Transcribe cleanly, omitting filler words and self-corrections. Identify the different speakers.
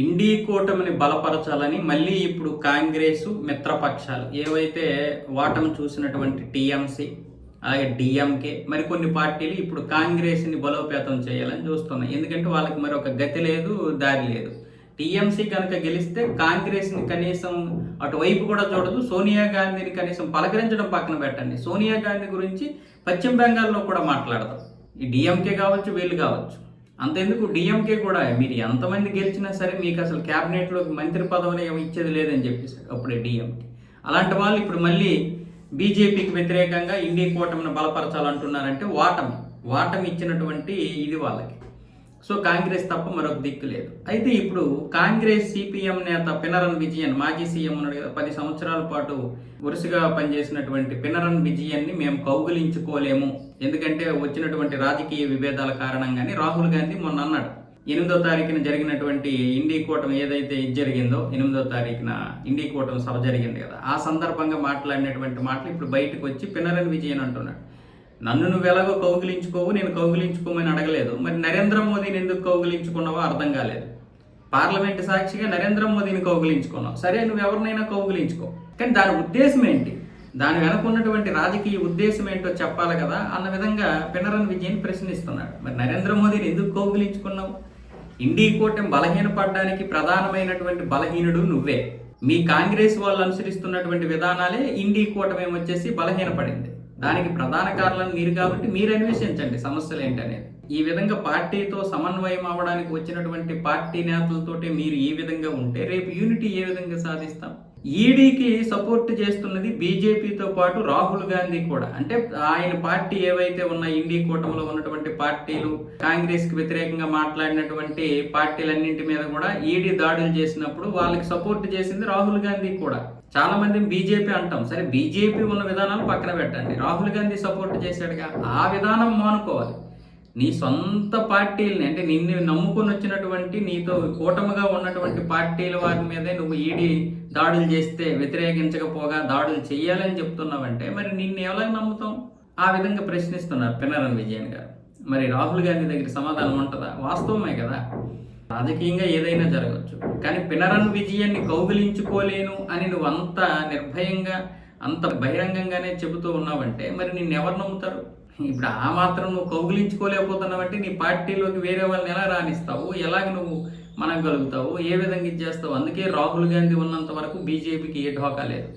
Speaker 1: ఇండీ కూటమిని బలపరచాలని మళ్ళీ ఇప్పుడు కాంగ్రెస్ మిత్రపక్షాలు ఏవైతే ఓటమి చూసినటువంటి టీఎంసీ అలాగే డిఎంకే మరికొన్ని పార్టీలు ఇప్పుడు కాంగ్రెస్ని బలోపేతం చేయాలని చూస్తున్నాయి. ఎందుకంటే వాళ్ళకి మరి ఒక గతి లేదు, దారి లేదు. టీఎంసీ కనుక గెలిస్తే కాంగ్రెస్ని కనీసం అటువైపు కూడా చూడదు. సోనియా గాంధీని కనీసం పలకరించడం పక్కన పెట్టండి, సోనియా గాంధీ గురించి పశ్చిమ బెంగాల్లో కూడా మాట్లాడదాం. ఈ డిఎంకే కావచ్చు, వీళ్ళు కావచ్చు. అంతెందుకు డిఎంకే కూడా మీరు ఎంతమంది గెలిచినా సరే మీకు అసలు క్యాబినెట్లోకి మంత్రి పదవిని ఇచ్చేది లేదని చెప్పేసి అప్పుడే డిఎంకే. అలాంటి వాళ్ళు ఇప్పుడు మళ్ళీ బీజేపీకి వ్యతిరేకంగా ఇండీ కూటమిని బలపరచాలంటున్నారంటే ఓటమి ఇచ్చినటువంటి ఇది వాళ్ళకి. సో కాంగ్రెస్ తప్ప మరొక దిక్కు లేదు. అయితే ఇప్పుడు కాంగ్రెస్ సిపిఎం నేత పినరన్ విజయన్, మాజీ సీఎం ఉన్నాడు కదా, 10 సంవత్సరాల పాటు వరుసగా పనిచేసినటువంటి పినరన్ విజయన్ని మేము కౌగులించుకోలేము, ఎందుకంటే వచ్చినటువంటి రాజకీయ విభేదాల కారణంగానే రాహుల్ గాంధీ మొన్న అన్నాడు. 8వ తారీఖున జరిగినటువంటి ఇండీ కూటమి ఏదైతే ఇది జరిగిందో, 8వ తారీఖున ఇండీ కూటమి సభ జరిగింది కదా, ఆ సందర్భంగా మాట్లాడినటువంటి మాటలు ఇప్పుడు బయటకు వచ్చి పినరన్ విజయన్ అంటున్నాడు, నన్ను నువ్వు ఎలాగో కౌగిలించుకోవు, నేను కౌగిలించుకోమని అడగలేదు, మరి నరేంద్ర మోదీని ఎందుకు కౌగిలించుకున్నావో అర్థం కాలేదు. పార్లమెంట్ సాక్షిగా నరేంద్ర మోదీని కౌగిలించుకున్నావు, సరే నువ్వు ఎవరినైనా కౌగిలించుకో, కానీ దాని ఉద్దేశం ఏంటి, దాని వెనకున్నటువంటి రాజకీయ ఉద్దేశం ఏంటో చెప్పాలి కదా అన్న విధంగా పినరన్ విజయన్ ప్రశ్నిస్తున్నాడు. మరి నరేంద్ర మోదీని ఎందుకు కౌగిలించుకున్నావు? ఇండీ కూటమి బలహీనపడడానికి ప్రధానమైనటువంటి బలహీనుడు నువ్వే. మీ కాంగ్రెస్ వాళ్ళు అనుసరిస్తున్నటువంటి విధానాలే ఇండీ కూటమి వచ్చేసి బలహీనపడింది. దానికి ప్రధాన కారణం మీరు కాబట్టి మీరు అన్వేషించండి సమస్యలు ఏంటనేది. ఈ విధంగా పార్టీతో సమన్వయం అవ్వడానికి వచ్చినటువంటి పార్టీ నేతలతోటి మీరు ఈ విధంగా ఉంటే రేపు యూనిటీ ఏ విధంగా సాధిస్తాం? ఈడీకి సపోర్ట్ చేస్తున్నది బీజేపీతో పాటు రాహుల్ గాంధీ కూడా. అంటే ఆయన పార్టీ ఏవైతే ఉన్న ఇండీ కూటమిలో ఉన్నటువంటి పార్టీలు, కాంగ్రెస్ కి వ్యతిరేకంగా మాట్లాడినటువంటి పార్టీలన్నింటి మీద కూడా ఈడీ దాడులు చేసినప్పుడు వాళ్ళకి సపోర్ట్ చేసింది రాహుల్ గాంధీ కూడా. చాలా మంది బీజేపీ అంటాం, సరే బీజేపీ ఉన్న విధానాలు పక్కన పెట్టండి, రాహుల్ గాంధీ సపోర్ట్ చేశాడుగా, ఆ విధానం మానుకోవాలి. నీ సొంత పార్టీలని, అంటే నిన్ను నమ్ముకొని వచ్చినటువంటి నీతో కూటమిగా ఉన్నటువంటి పార్టీల వారి మీదే నువ్వు ఈడీ దాడులు చేస్తే వ్యతిరేకించకపోగా దాడులు చేయాలని చెప్తున్నావంటే మరి నిన్ను ఎలా నమ్ముతాం? ఆ విధంగా ప్రశ్నిస్తున్నారు పినరన్ విజయన్ గారు. మరి రాహుల్ గాంధీ దగ్గర సమాధానం ఉంటుందా? వాస్తవమే కదా, రాజకీయంగా ఏదైనా జరగవచ్చు, కానీ పినరన్ విజయన్ని కౌగిలించుకోలేను అని నువ్వు అంత నిర్భయంగా అంత బహిరంగంగానే చెబుతూ ఉన్నావంటే మరి నిన్నెవరు నమ్ముతారు? ఇప్పుడు ఆ మాత్రం నువ్వు కౌగిలించుకోలేకపోతున్నావంటే నీ పార్టీలోకి వేరే వాళ్ళని ఎలా రాణిస్తావు, ఎలాగ నువ్వు మనగలుగుతావు, ఏ విధంగా ఇది చేస్తావు? అందుకే రాహుల్ గాంధీ ఉన్నంత వరకు బీజేపీకి ఏ ఢోకా లేదు.